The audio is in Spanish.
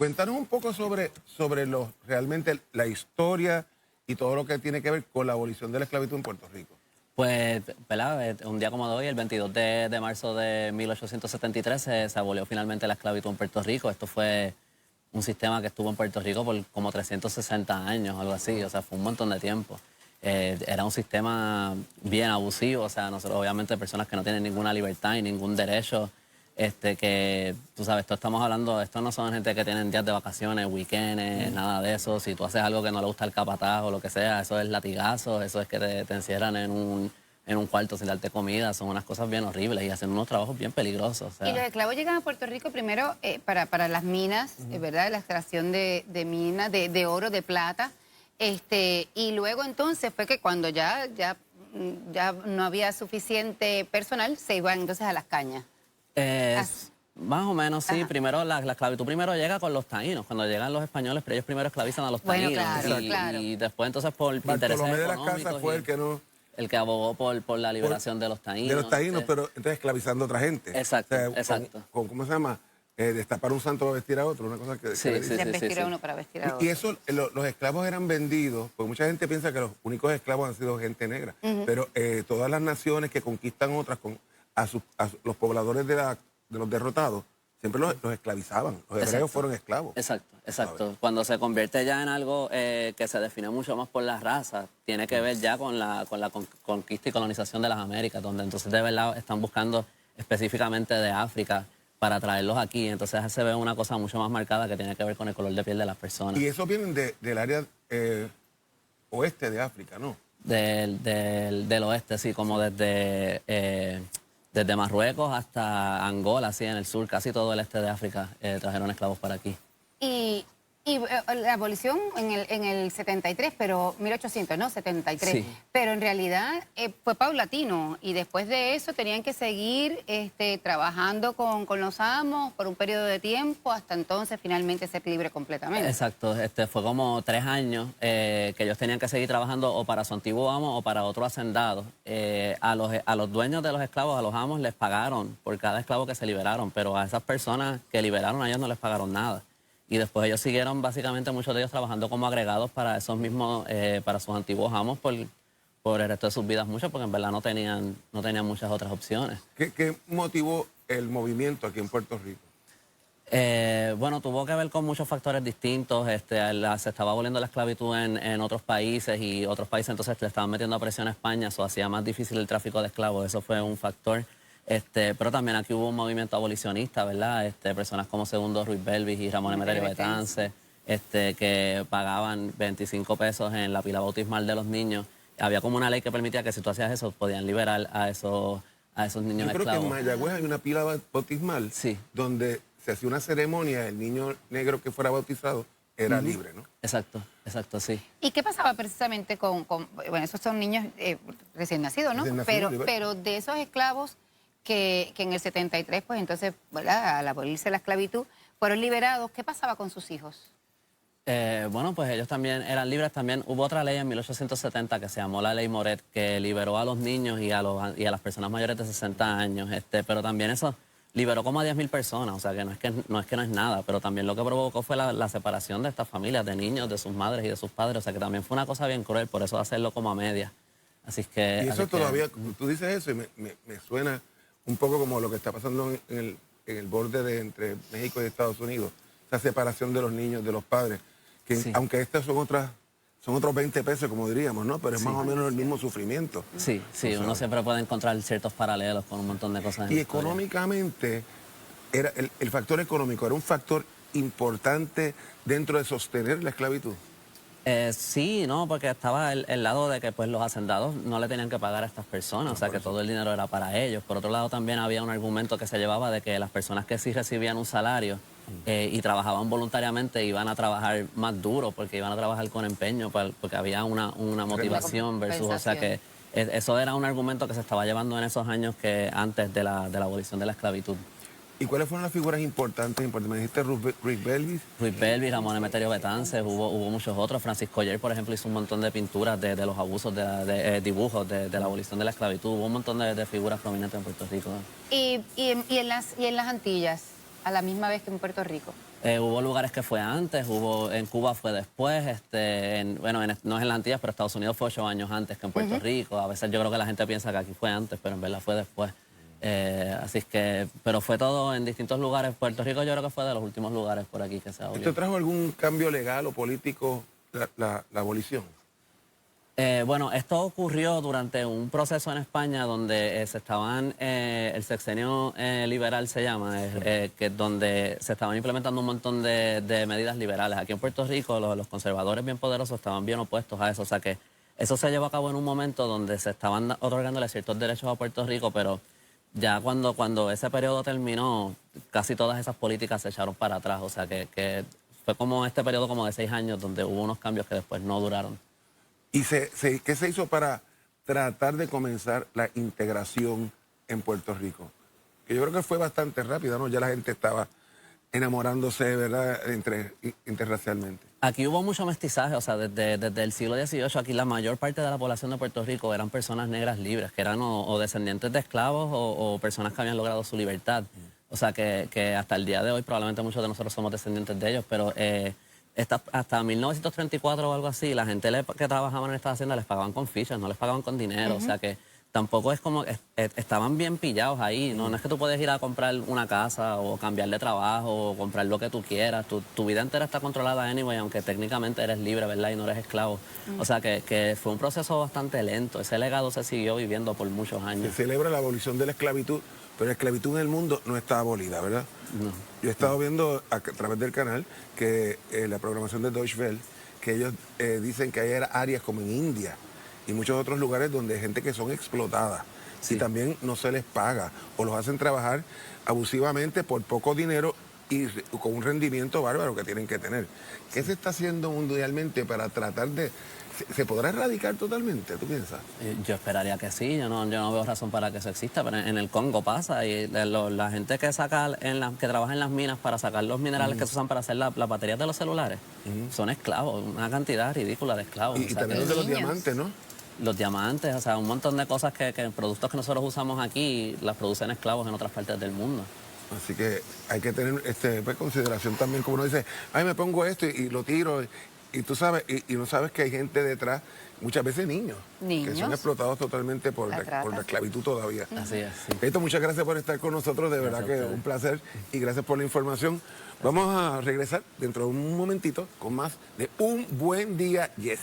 Cuéntanos un poco sobre realmente la historia y todo lo que tiene que ver con la abolición de la esclavitud en Puerto Rico. Pues, ¿verdad? Un día como hoy, el 22 de marzo de 1873, se abolió finalmente la esclavitud en Puerto Rico. Esto fue un sistema que estuvo en Puerto Rico por como 360 años, algo así, o sea, fue un montón de tiempo. Era un sistema bien abusivo, o sea, nosotros obviamente personas que no tienen ninguna libertad y ningún derecho, que, tú sabes, esto estamos hablando, esto no son gente que tienen días de vacaciones, weekends, nada de eso. Si tú haces algo que no le gusta el capataz o lo que sea, eso es latigazo, eso es que te encierran en un cuarto sin darte comida, son unas cosas bien horribles y hacen unos trabajos bien peligrosos. O sea. Y los esclavos llegan a Puerto Rico primero para las minas, ¿verdad? La extracción de minas, de oro, de plata. Y luego entonces fue que cuando ya no había suficiente personal, se iban entonces a las cañas. Más o menos, sí. Ajá. Primero, la esclavitud primero llega con los taínos, cuando llegan los españoles, pero ellos primero esclavizan a los taínos. Bueno, y, claro. y después entonces por intereses Bartolomé de las económicos Casas fue el que abogó por la liberación de los taínos. de los taínos, pero entonces esclavizando a otra gente. Exacto, exacto. ¿Cómo se llama? Destapar un santo para vestir a otro, una cosa que... Sí, que sí, dice. De vestir a uno para vestir a otro. Y eso, los esclavos eran vendidos, porque mucha gente piensa que los únicos esclavos han sido gente negra, pero todas las naciones que conquistan otras, a los pobladores de los derrotados, siempre los esclavizaban. Los hebreos Exacto. fueron esclavos. Exacto, exacto. ¿Sabes? Cuando se convierte ya en algo que se define mucho más por la raza, tiene que ver ya con la conquista y colonización de las Américas, donde entonces de verdad están buscando específicamente de África para traerlos aquí. Entonces se ve una cosa mucho más marcada que tiene que ver con el color de piel de las personas. Y esos vienen del área oeste de África, ¿no? Del oeste, sí, como desde Marruecos hasta Angola, así en el sur, casi todo el este de África trajeron esclavos para aquí. Y la abolición en el 73, pero 1800, ¿no? 73. Sí. Pero en realidad fue paulatino y después de eso tenían que seguir trabajando con los amos por un periodo de tiempo hasta entonces finalmente ser libre completamente. Exacto, fue como 3 años que ellos tenían que seguir trabajando o para su antiguo amo o para otro hacendado. A los dueños de los esclavos, a los amos, les pagaron por cada esclavo que se liberaron, pero a esas personas que liberaron a ellos no les pagaron nada. Y después ellos siguieron básicamente muchos de ellos trabajando como agregados para esos mismos, para sus antiguos amos por el resto de sus vidas mucho, porque en verdad no tenían muchas otras opciones. ¿Qué motivó el movimiento aquí en Puerto Rico? Bueno, tuvo que ver con muchos factores distintos. Se estaba aboliendo la esclavitud en otros países y otros países entonces le estaban metiendo presión a España, eso hacía más difícil el tráfico de esclavos, eso fue un factor. Pero también aquí hubo un movimiento abolicionista, ¿verdad? Personas como Segundo Ruiz Belvis y Ramón Emeterio Betance, que pagaban 25 pesos en la pila bautismal de los niños. Había como una ley que permitía que si tú hacías eso, podían liberar a esos niños Yo creo esclavos. que en Mayagüez hay una pila bautismal Sí. donde se hacía una ceremonia, el niño negro que fuera bautizado era libre, ¿no? Exacto, sí. ¿Y qué pasaba precisamente bueno, esos son niños recién nacidos, ¿no? Recién nacidos, pero de esos esclavos que en el 73, pues entonces, ¿verdad? Al abolirse la esclavitud, fueron liberados, ¿qué pasaba con sus hijos? Bueno, pues ellos también eran libres. También hubo otra ley en 1870 que se llamó la Ley Moret, que liberó a los niños y a las personas mayores de 60 años. Pero también eso liberó como a 10.000 personas, o sea que no es nada, pero también lo que provocó fue la separación de estas familias, de niños, de sus madres y de sus padres, o sea que también fue una cosa bien cruel, por eso hacerlo como a medias. Así que... Y eso todavía, tú dices eso y me suena un poco como lo que está pasando en el borde entre México y Estados Unidos, esa separación de los niños, de los padres, que Sí. aunque estas son otros 20 pesos, como diríamos, ¿no? Pero es más o menos el mismo sufrimiento. Sí, uno siempre puede encontrar ciertos paralelos con un montón de cosas. Y económicamente, el factor económico era un factor importante dentro de sostener la esclavitud. Sí, no, porque estaba el lado de que pues los hacendados no le tenían que pagar a estas personas, o sea que todo el dinero era para ellos. Por otro lado también había un argumento que se llevaba de que las personas que sí recibían un salario y trabajaban voluntariamente iban a trabajar más duro porque iban a trabajar con empeño, porque había una motivación versus, o sea que eso era un argumento que se estaba llevando en esos años que antes de la abolición de la esclavitud. ¿Y cuáles fueron las figuras importantes? Me dijiste Ruiz Belvis. Ruiz Belvis, Ramón Emeterio Betance, hubo muchos otros. Francisco Oller, por ejemplo, hizo un montón de pinturas de los abusos, dibujos de la abolición de la esclavitud. Hubo un montón de figuras prominentes en Puerto Rico. Y en las Antillas, a la misma vez que en Puerto Rico. Hubo lugares que fue antes, en Cuba fue después, no es en las Antillas, pero Estados Unidos fue 8 años antes que en Puerto Rico. A veces yo creo que la gente piensa que aquí fue antes, pero en verdad fue después. Así es que, pero fue todo en distintos lugares. Puerto Rico yo creo que fue de los últimos lugares por aquí que se abolió. ¿Esto trajo algún cambio legal o político, la abolición? Bueno, esto ocurrió durante un proceso en España donde el sexenio liberal se llama, que es donde se estaban implementando un montón de medidas liberales. Aquí en Puerto Rico los conservadores bien poderosos estaban bien opuestos a eso, o sea que eso se llevó a cabo en un momento donde se estaban otorgándole ciertos derechos a Puerto Rico, pero ya cuando ese periodo terminó, casi todas esas políticas se echaron para atrás, o sea que fue como este periodo como de 6 años donde hubo unos cambios que después no duraron. ¿Y qué se hizo para tratar de comenzar la integración en Puerto Rico? Que yo creo que fue bastante rápida, ¿no? Ya la gente estaba enamorándose, ¿verdad?, interracialmente. Aquí hubo mucho mestizaje, o sea, desde el siglo XVIII aquí la mayor parte de la población de Puerto Rico eran personas negras libres, que eran o descendientes de esclavos o personas que habían logrado su libertad. O sea, que hasta el día de hoy probablemente muchos de nosotros somos descendientes de ellos, pero hasta 1934 o algo así, la gente que trabajaba en esta hacienda les pagaban con fichas, no les pagaban con dinero, o sea que tampoco es como, estaban bien pillados ahí, ¿no? No es que tú puedes ir a comprar una casa o cambiar de trabajo o comprar lo que tú quieras, tu vida entera está controlada anyway, aunque técnicamente eres libre, ¿verdad? Y no eres esclavo. O sea que fue un proceso bastante lento, ese legado se siguió viviendo por muchos años. Se celebra la abolición de la esclavitud, pero la esclavitud en el mundo no está abolida, ¿verdad? No. Yo he estado viendo a través del canal que la programación de Deutsche Welle, que ellos dicen que hay áreas como en India y muchos otros lugares donde hay gente que son explotadas y también no se les paga o los hacen trabajar abusivamente por poco dinero y con un rendimiento bárbaro que tienen que tener. ¿Qué se está haciendo mundialmente para tratar de... ¿Se podrá erradicar totalmente, tú piensas? Yo esperaría que sí, yo no veo razón para que eso exista, pero en el Congo pasa y la gente que que trabaja en las minas para sacar los minerales que se usan para hacer las baterías de los celulares son esclavos, una cantidad ridícula de esclavos. Y también los de los diamantes, ¿no? Los diamantes, o sea, un montón de cosas que productos que nosotros usamos aquí las producen esclavos en otras partes del mundo. Así que hay que tener pues, consideración también, como uno dice, ay, me pongo esto y lo tiro. Y tú sabes, y no sabes que hay gente detrás, muchas veces niños, que son explotados totalmente por la esclavitud todavía. Así es. Sí. Esto, muchas gracias por estar con nosotros, de verdad que un placer y gracias por la información. Vamos a regresar dentro de un momentito con más de Un Buen Día Yes.